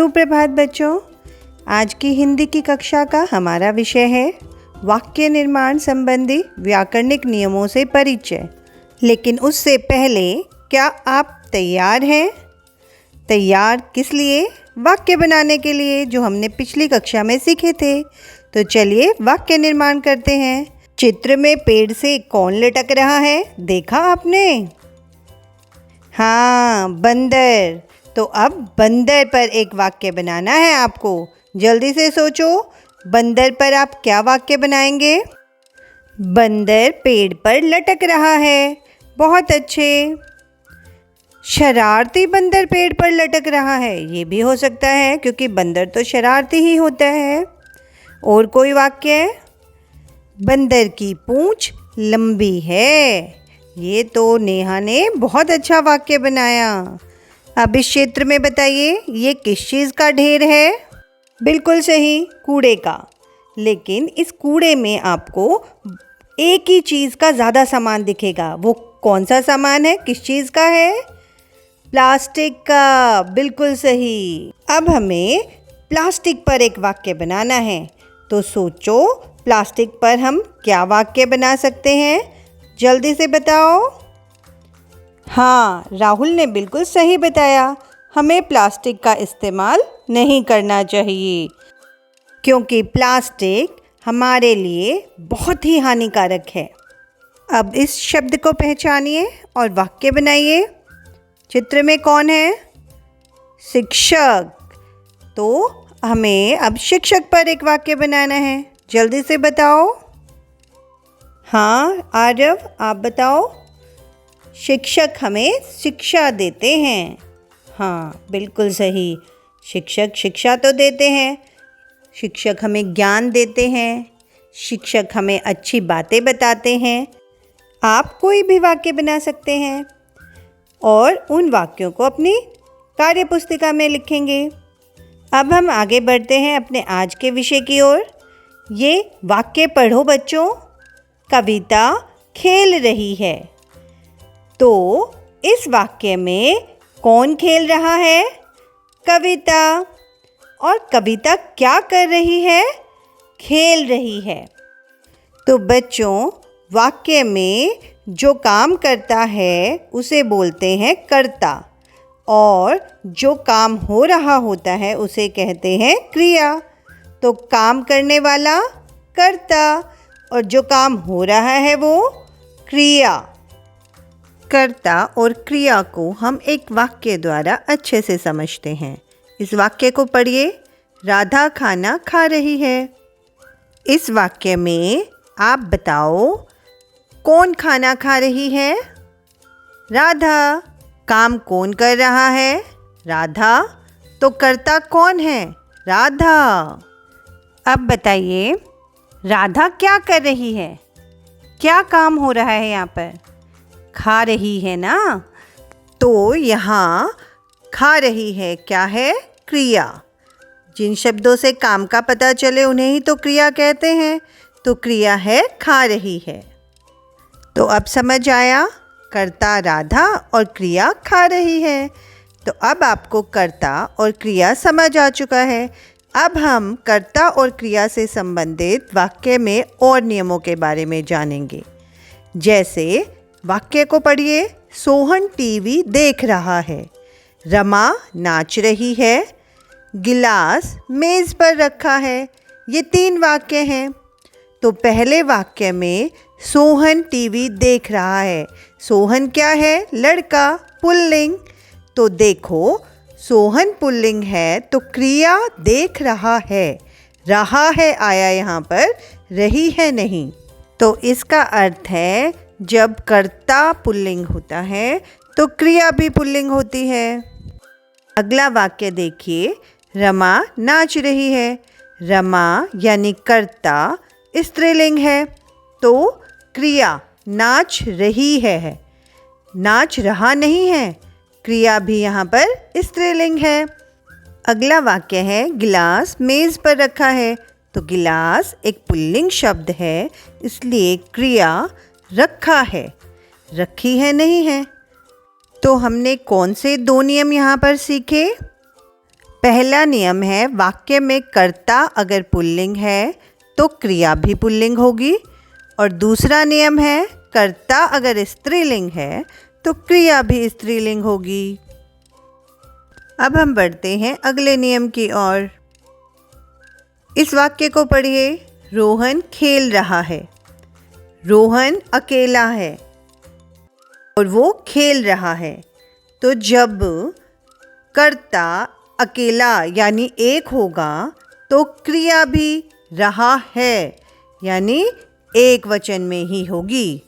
सुप्रभात बच्चों। आज की हिंदी की कक्षा का हमारा विषय है वाक्य निर्माण संबंधी व्याकरणिक नियमों से परिचय। लेकिन उससे पहले क्या आप तैयार हैं? तैयार किस लिए? वाक्य बनाने के लिए, जो हमने पिछली कक्षा में सीखे थे। तो चलिए वाक्य निर्माण करते हैं। चित्र में पेड़ से कौन लटक रहा है, देखा आपने? हाँ, बंदर। तो अब बंदर पर एक वाक्य बनाना है आपको। जल्दी से सोचो, बंदर पर आप क्या वाक्य बनाएंगे? बंदर पेड़ पर लटक रहा है। बहुत अच्छे। शरारती बंदर पेड़ पर लटक रहा है, ये भी हो सकता है, क्योंकि बंदर तो शरारती ही होता है। और कोई वाक्य? बंदर की पूंछ लंबी है। ये तो नेहा ने बहुत अच्छा वाक्य बनाया। अब इस क्षेत्र में बताइए, ये किस चीज़ का ढेर है? बिल्कुल सही, कूड़े का। लेकिन इस कूड़े में आपको एक ही चीज़ का ज़्यादा सामान दिखेगा। वो कौन सा सामान है, किस चीज़ का है? प्लास्टिक का। बिल्कुल सही। अब हमें प्लास्टिक पर एक वाक्य बनाना है। तो सोचो, प्लास्टिक पर हम क्या वाक्य बना सकते हैं? जल्दी से बताओ। हाँ, राहुल ने बिल्कुल सही बताया। हमें प्लास्टिक का इस्तेमाल नहीं करना चाहिए, क्योंकि प्लास्टिक हमारे लिए बहुत ही हानिकारक है। अब इस शब्द को पहचानिए और वाक्य बनाइए। चित्र में कौन है? शिक्षक। तो हमें अब शिक्षक पर एक वाक्य बनाना है। जल्दी से बताओ। हाँ आरव, आप बताओ। शिक्षक हमें शिक्षा देते हैं। हाँ, बिल्कुल सही। शिक्षक शिक्षा तो देते हैं। शिक्षक हमें ज्ञान देते हैं। शिक्षक हमें अच्छी बातें बताते हैं। आप कोई भी वाक्य बना सकते हैं और उन वाक्यों को अपनी कार्यपुस्तिका में लिखेंगे। अब हम आगे बढ़ते हैं अपने आज के विषय की ओर। ये वाक्य पढ़ो बच्चों। कविता खेल रही है। तो इस वाक्य में कौन खेल रहा है? कविता। और कविता क्या कर रही है? खेल रही है। तो बच्चों, वाक्य में जो काम करता है उसे बोलते हैं कर्ता, और जो काम हो रहा होता है उसे कहते हैं क्रिया। तो काम करने वाला कर्ता, और जो काम हो रहा है वो क्रिया। कर्ता और क्रिया को हम एक वाक्य द्वारा अच्छे से समझते हैं। इस वाक्य को पढ़िए। राधा खाना खा रही है। इस वाक्य में आप बताओ, कौन खाना खा रही है? राधा। काम कौन कर रहा है? राधा। तो कर्ता कौन है? राधा। अब बताइए, राधा क्या कर रही है? क्या काम हो रहा है यहाँ पर? खा रही है ना। तो यहाँ खा रही है क्या है? क्रिया। जिन शब्दों से काम का पता चले उन्हें ही तो क्रिया कहते हैं। तो क्रिया है खा रही है। तो अब समझ आया, कर्ता राधा और क्रिया खा रही है। तो अब आपको कर्ता और क्रिया समझ आ चुका है। अब हम कर्ता और क्रिया से संबंधित वाक्य में और नियमों के बारे में जानेंगे। जैसे वाक्य को पढ़िए। सोहन टीवी देख रहा है। रमा नाच रही है। गिलास मेज़ पर रखा है। ये 3 वाक्य हैं। तो पहले वाक्य में सोहन टीवी देख रहा है। सोहन क्या है? लड़का, पुल्लिंग। तो देखो, सोहन पुल्लिंग है तो क्रिया देख रहा है। रहा है आया यहाँ पर, रही है नहीं। तो इसका अर्थ है, जब कर्ता पुल्लिंग होता है तो क्रिया भी पुल्लिंग होती है। अगला वाक्य देखिए। रमा नाच रही है। रमा यानी कर्ता स्त्रीलिंग है, तो क्रिया नाच रही है। नाच रहा नहीं है, क्रिया भी यहाँ पर स्त्रीलिंग है। अगला वाक्य है। गिलास मेज़ पर रखा है। तो गिलास एक पुल्लिंग शब्द है, इसलिए क्रिया रखा है, रखी है नहीं है। तो हमने कौन से 2 नियम यहाँ पर सीखे? पहला नियम है, वाक्य में कर्ता अगर पुल्लिंग है तो क्रिया भी पुल्लिंग होगी, और दूसरा नियम है, कर्ता अगर स्त्रीलिंग है तो क्रिया भी स्त्रीलिंग होगी। अब हम बढ़ते हैं अगले नियम की ओर। इस वाक्य को पढ़िए। रोहन खेल रहा है। रोहन अकेला है और वो खेल रहा है। तो जब कर्ता अकेला यानी एक होगा तो क्रिया भी रहा है यानी एक वचन में ही होगी।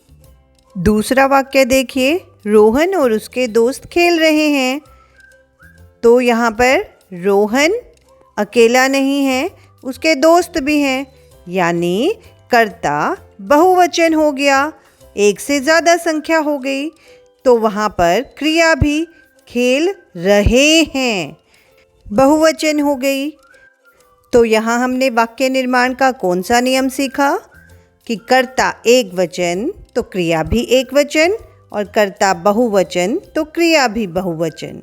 दूसरा वाक्य देखिए। रोहन और उसके दोस्त खेल रहे हैं। तो यहाँ पर रोहन अकेला नहीं है, उसके दोस्त भी हैं, यानी कर्ता बहुवचन हो गया, एक से ज़्यादा संख्या हो गई। तो वहाँ पर क्रिया भी खेल रहे हैं बहुवचन हो गई। तो यहाँ हमने वाक्य निर्माण का कौन सा नियम सीखा कि कर्ता एक वचन तो क्रिया भी एक वचन, और कर्ता बहुवचन तो क्रिया भी बहुवचन।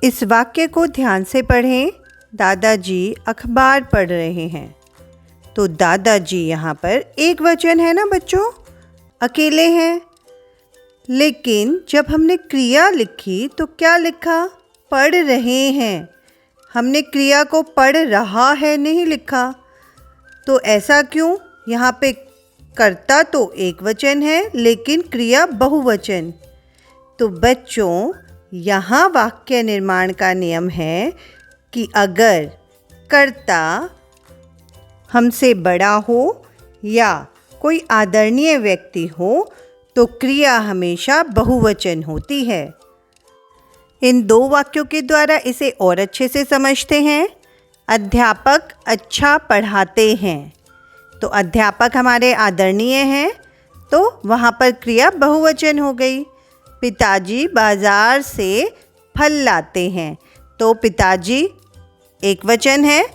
इस वाक्य को ध्यान से पढ़ें। दादाजी अखबार पढ़ रहे हैं। तो दादाजी यहाँ पर एक वचन है ना बच्चों, अकेले हैं। लेकिन जब हमने क्रिया लिखी तो क्या लिखा? पढ़ रहे हैं। हमने क्रिया को पढ़ रहा है नहीं लिखा। तो ऐसा क्यों? यहाँ पे कर्ता तो एक वचन है लेकिन क्रिया बहुवचन। तो बच्चों, यहाँ वाक्य निर्माण का नियम है कि अगर कर्ता हमसे बड़ा हो या कोई आदरणीय व्यक्ति हो तो क्रिया हमेशा बहुवचन होती है। इन दो वाक्यों के द्वारा इसे और अच्छे से समझते हैं। अध्यापक अच्छा पढ़ाते हैं। तो अध्यापक हमारे आदरणीय हैं, तो वहाँ पर क्रिया बहुवचन हो गई। पिताजी बाजार से फल लाते हैं। तो पिताजी एक वचन है,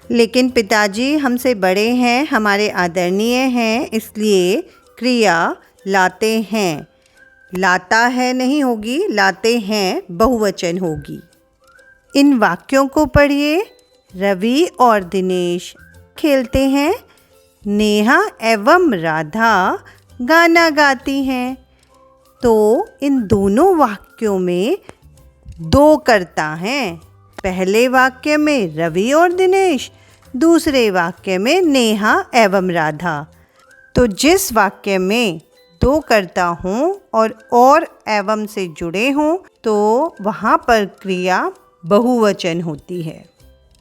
लेकिन पिताजी हमसे बड़े हैं, हमारे आदरणीय हैं, इसलिए क्रिया लाते हैं, लाता है नहीं होगी, लाते हैं बहुवचन होगी। इन वाक्यों को पढ़िए। रवि और दिनेश खेलते हैं। नेहा एवं राधा गाना गाती हैं। तो इन दोनों वाक्यों में दो कर्ता हैं। पहले वाक्य में रवि और दिनेश, दूसरे वाक्य में नेहा एवं राधा। तो जिस वाक्य में दो कर्ता हों और एवं से जुड़े हों तो वहाँ पर क्रिया बहुवचन होती है।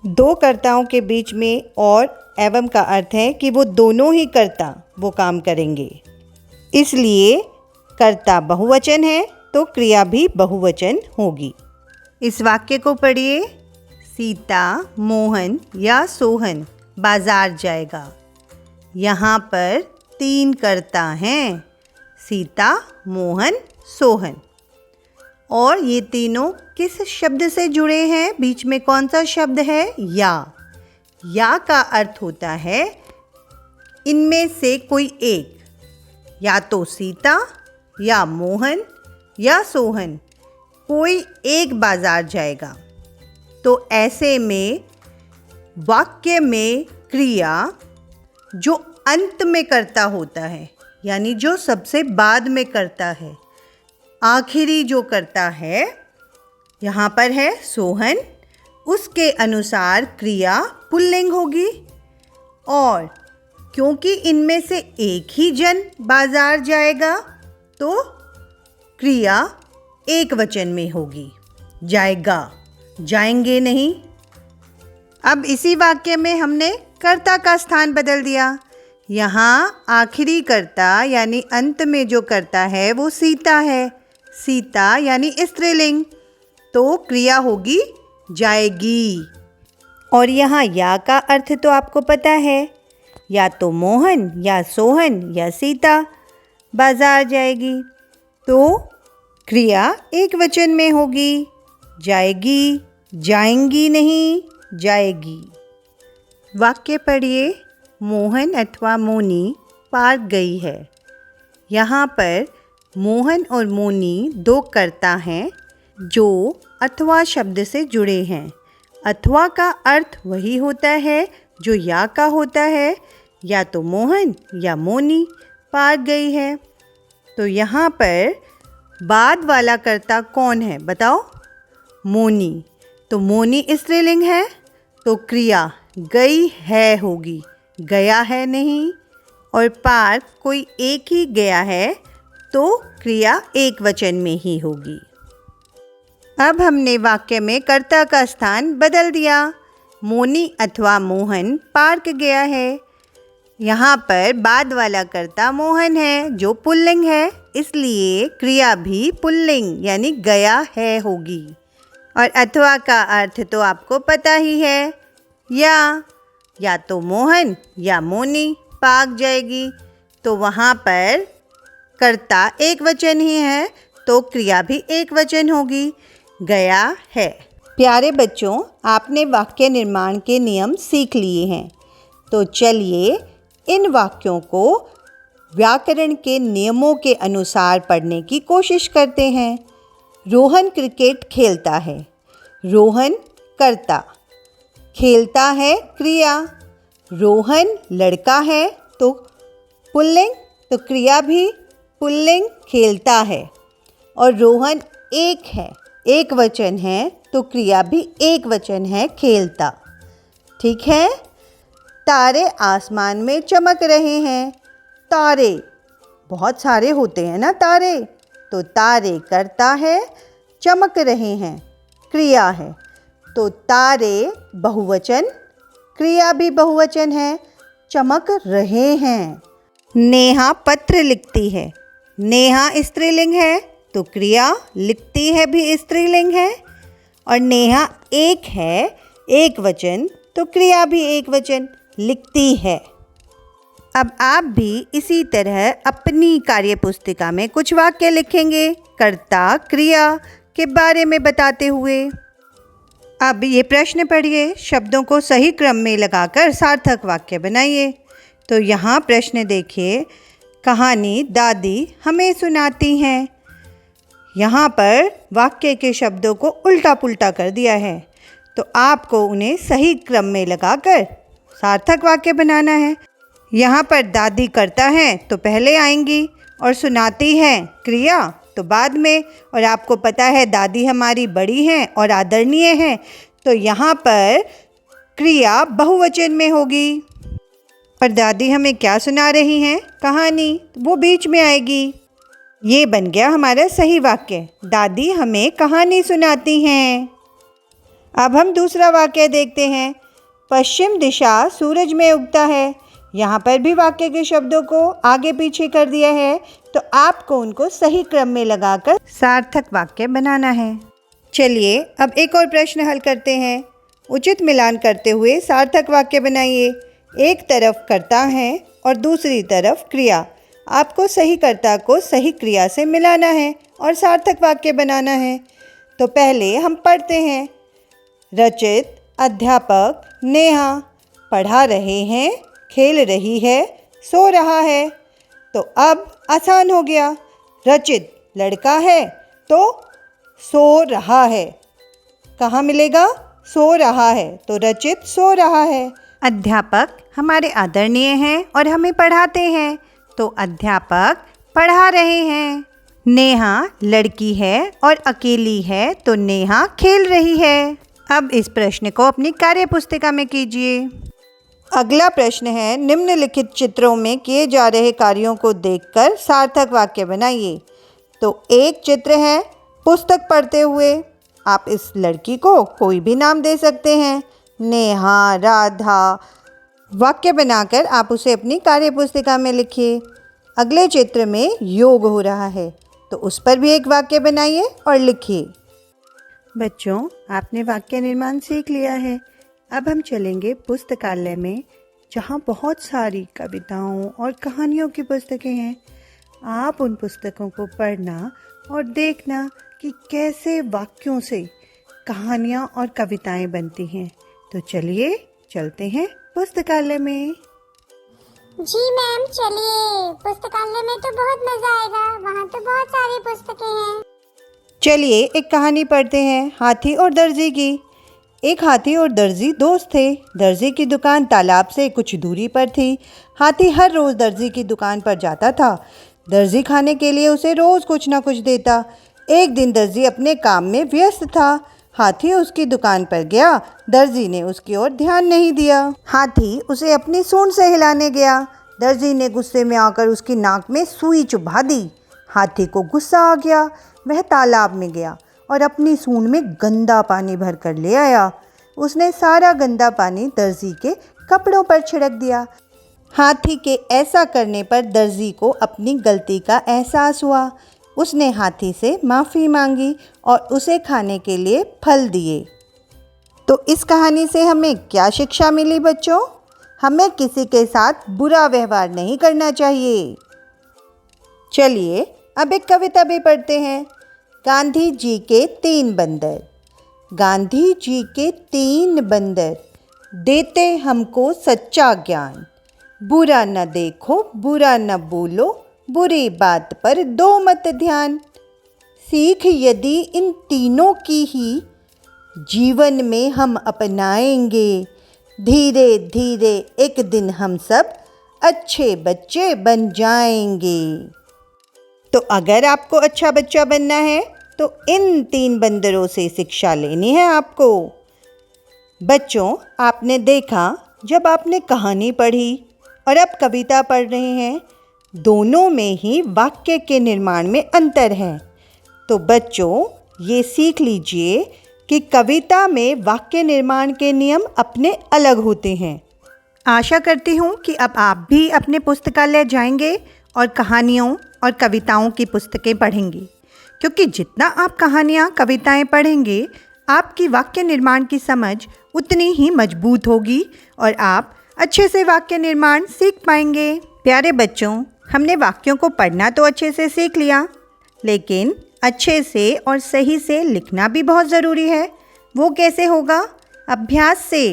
दो कर्ताओं के बीच में और एवं का अर्थ है कि वो दोनों ही कर्ता वो काम करेंगे, इसलिए कर्ता बहुवचन है तो क्रिया भी बहुवचन होगी। इस वाक्य को पढ़िए। सीता, मोहन या सोहन बाजार जाएगा। यहाँ पर तीन कर्ता हैं, सीता, मोहन, सोहन। और ये तीनों किस शब्द से जुड़े हैं? बीच में कौन सा शब्द है? या। या का अर्थ होता है इनमें से कोई एक, या तो सीता या मोहन या सोहन, कोई एक बाजार जाएगा। तो ऐसे में वाक्य में क्रिया जो अंत में कर्ता होता है, यानी जो सबसे बाद में करता है, आखिरी जो करता है, यहाँ पर है सोहन, उसके अनुसार क्रिया पुल्लिंग होगी। और क्योंकि इनमें से एक ही जन बाजार जाएगा तो क्रिया एक वचन में होगी, जाएगा, जाएंगे नहीं। अब इसी वाक्य में हमने कर्ता का स्थान बदल दिया। यहाँ आखिरी कर्ता यानी अंत में जो कर्ता है वो सीता है। सीता यानी स्त्रीलिंग, तो क्रिया होगी जाएगी। और यहाँ या का अर्थ तो आपको पता है, या तो मोहन या सोहन या सीता बाजार जाएगी, तो क्रिया एक वचन में होगी, जाएगी, जाएंगी नहीं, जाएगी। वाक्य पढ़िए। मोहन अथवा मोनी पार्क गई है। यहाँ पर मोहन और मोनी दो कर्ता हैं जो अथवा शब्द से जुड़े हैं। अथवा का अर्थ वही होता है जो या का होता है, या तो मोहन या मोनी पार्क गई है। तो यहाँ पर बाद वाला कर्ता कौन है बताओ? मोनी। तो मोनी स्त्रीलिंग है तो क्रिया गई है होगी, गया है नहीं। और पार्क कोई एक ही गया है तो क्रिया एक वचन में ही होगी। अब हमने वाक्य में कर्ता का स्थान बदल दिया। मोनी अथवा मोहन पार्क गया है। यहाँ पर बाद वाला कर्ता मोहन है जो पुल्लिंग है, इसलिए क्रिया भी पुल्लिंग यानी गया है होगी। और अथवा का अर्थ तो आपको पता ही है, या तो मोहन या मोनी पार्क जाएगी। तो वहाँ पर कर्ता एक वचन ही है तो क्रिया भी एक वचन होगी, गया है। प्यारे बच्चों, आपने वाक्य निर्माण के नियम सीख लिए हैं, तो चलिए इन वाक्यों को व्याकरण के नियमों के अनुसार पढ़ने की कोशिश करते हैं। रोहन क्रिकेट खेलता है। रोहन कर्ता, खेलता है क्रिया। रोहन लड़का है तो पुल्लिंग, तो क्रिया भी पुल्लिंग खेलता है। और रोहन एक है, एक वचन है तो क्रिया भी एक वचन है खेलता। ठीक है। तारे आसमान में चमक रहे हैं। तारे बहुत सारे होते हैं ना तारे, तो तारे कर्ता है, चमक रहे हैं क्रिया है। तो तारे बहुवचन, क्रिया भी बहुवचन है, चमक रहे हैं। नेहा पत्र लिखती है। नेहा स्त्रीलिंग है तो क्रिया लिखती है भी स्त्रीलिंग है। और नेहा एक है, एक वचन, तो क्रिया भी एक वचन, लिखती है। अब आप भी इसी तरह अपनी कार्यपुस्तिका में कुछ वाक्य लिखेंगे कर्ता क्रिया के बारे में बताते हुए। अब ये प्रश्न पढ़िए, शब्दों को सही क्रम में लगाकर सार्थक वाक्य बनाइए। तो यहाँ प्रश्न देखिए, कहानी दादी हमें सुनाती हैं। यहाँ पर वाक्य के शब्दों को उल्टा पुल्टा कर दिया है, तो आपको उन्हें सही क्रम में लगाकर सार्थक वाक्य बनाना है। यहाँ पर दादी करता है तो पहले आएंगी और सुनाती हैं क्रिया तो बाद में। और आपको पता है दादी हमारी बड़ी हैं और आदरणीय हैं, तो यहाँ पर क्रिया बहुवचन में होगी। और दादी हमें क्या सुना रही हैं? कहानी, वो बीच में आएगी। ये बन गया हमारा सही वाक्य, दादी हमें कहानी सुनाती हैं। अब हम दूसरा वाक्य देखते हैं। पश्चिम दिशा सूरज में उगता है। यहाँ पर भी वाक्य के शब्दों को आगे पीछे कर दिया है, तो आपको उनको सही क्रम में लगाकर सार्थक वाक्य बनाना है। चलिए अब एक और प्रश्न हल करते हैं। उचित मिलान करते हुए सार्थक वाक्य बनाइए। एक तरफ कर्ता है और दूसरी तरफ क्रिया। आपको सही कर्ता को सही क्रिया से मिलाना है और सार्थक वाक्य बनाना है। तो पहले हम पढ़ते हैं। रचित, अध्यापक, नेहा पढ़ा रहे हैं, खेल रही है, सो रहा है। तो अब आसान हो गया। रचित लड़का है तो सो रहा है, कहाँ मिलेगा? सो रहा है, तो रचित सो रहा है। अध्यापक हमारे आदरणीय हैं और हमें पढ़ाते हैं, तो अध्यापक पढ़ा रहे हैं। नेहा लड़की है और अकेली है, तो नेहा खेल रही है। अब इस प्रश्न को अपनी कार्यपुस्तिका में कीजिए। अगला प्रश्न है, निम्नलिखित चित्रों में किए जा रहे कार्यों को देखकर सार्थक वाक्य बनाइए। तो एक चित्र है पुस्तक पढ़ते हुए। आप इस लड़की को कोई भी नाम दे सकते हैं, नेहा, राधा। वाक्य बनाकर आप उसे अपनी कार्यपुस्तिका में लिखिए। अगले चित्र में योग हो रहा है, तो उस पर भी एक वाक्य बनाइए और लिखिए। बच्चों, आपने वाक्य निर्माण सीख लिया है। अब हम चलेंगे पुस्तकालय में, जहाँ बहुत सारी कविताओं और कहानियों की पुस्तकें हैं। आप उन पुस्तकों को पढ़ना और देखना कि कैसे वाक्यों से कहानियाँ और कविताएं बनती हैं। तो चलिए चलते हैं पुस्तकालय में। जी मैम, चलिए। पुस्तकालय में तो बहुत मजा आएगा, वहाँ तो बहुत सारी पुस्तकें हैं। चलिए एक कहानी पढ़ते हैं, हाथी और दर्जी की। एक हाथी और दर्जी दोस्त थे। दर्जी की दुकान तालाब से कुछ दूरी पर थी। हाथी हर रोज़ दर्जी की दुकान पर जाता था। दर्जी खाने के लिए उसे रोज़ कुछ ना कुछ देता। एक दिन दर्जी अपने काम में व्यस्त था। हाथी उसकी दुकान पर गया। दर्जी ने उसकी ओर ध्यान नहीं दिया। हाथी उसे अपनी सूंड से हिलाने गया। दर्जी ने गुस्से में आकर उसकी नाक में सुई चुभा दी। हाथी को गुस्सा आ गया। वह तालाब में गया और अपनी सूंड में गंदा पानी भर कर ले आया। उसने सारा गंदा पानी दर्जी के कपड़ों पर छिड़क दिया। हाथी के ऐसा करने पर दर्जी को अपनी गलती का एहसास हुआ। उसने हाथी से माफ़ी मांगी और उसे खाने के लिए फल दिए। तो इस कहानी से हमें क्या शिक्षा मिली बच्चों? हमें किसी के साथ बुरा व्यवहार नहीं करना चाहिए। चलिए अब एक कविता भी पढ़ते हैं। गांधी जी के 3 बंदर। गांधी जी के 3 बंदर देते हमको सच्चा ज्ञान। बुरा न देखो, बुरा न बोलो, बुरी बात पर दो मत ध्यान। सीख यदि इन तीनों की ही जीवन में हम अपनाएंगे, धीरे धीरे एक दिन हम सब अच्छे बच्चे बन जाएंगे। तो अगर आपको अच्छा बच्चा बनना है तो इन 3 बंदरों से शिक्षा लेनी है आपको। बच्चों, आपने देखा जब आपने कहानी पढ़ी और अब कविता पढ़ रहे हैं, दोनों में ही वाक्य के निर्माण में अंतर है। तो बच्चों, ये सीख लीजिए कि कविता में वाक्य निर्माण के नियम अपने अलग होते हैं। आशा करती हूँ कि अब आप भी अपने पुस्तकालय जाएंगे और कहानियों और कविताओं की पुस्तकें पढ़ेंगे, क्योंकि जितना आप कहानियाँ कविताएं पढ़ेंगे, आपकी वाक्य निर्माण की समझ उतनी ही मजबूत होगी और आप अच्छे से वाक्य निर्माण सीख पाएंगे। प्यारे बच्चों, हमने वाक्यों को पढ़ना तो अच्छे से सीख लिया, लेकिन अच्छे से और सही से लिखना भी बहुत ज़रूरी है। वो कैसे होगा? अभ्यास से।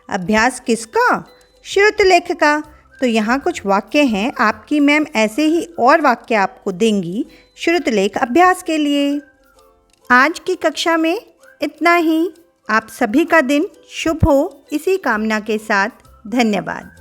अभ्यास किसका? श्रुतलेख का। तो यहाँ कुछ वाक्य हैं, आपकी मैम ऐसे ही और वाक्य आपको देंगी श्रुतलेख अभ्यास के लिए। आज की कक्षा में इतना ही। आप सभी का दिन शुभ हो, इसी कामना के साथ धन्यवाद।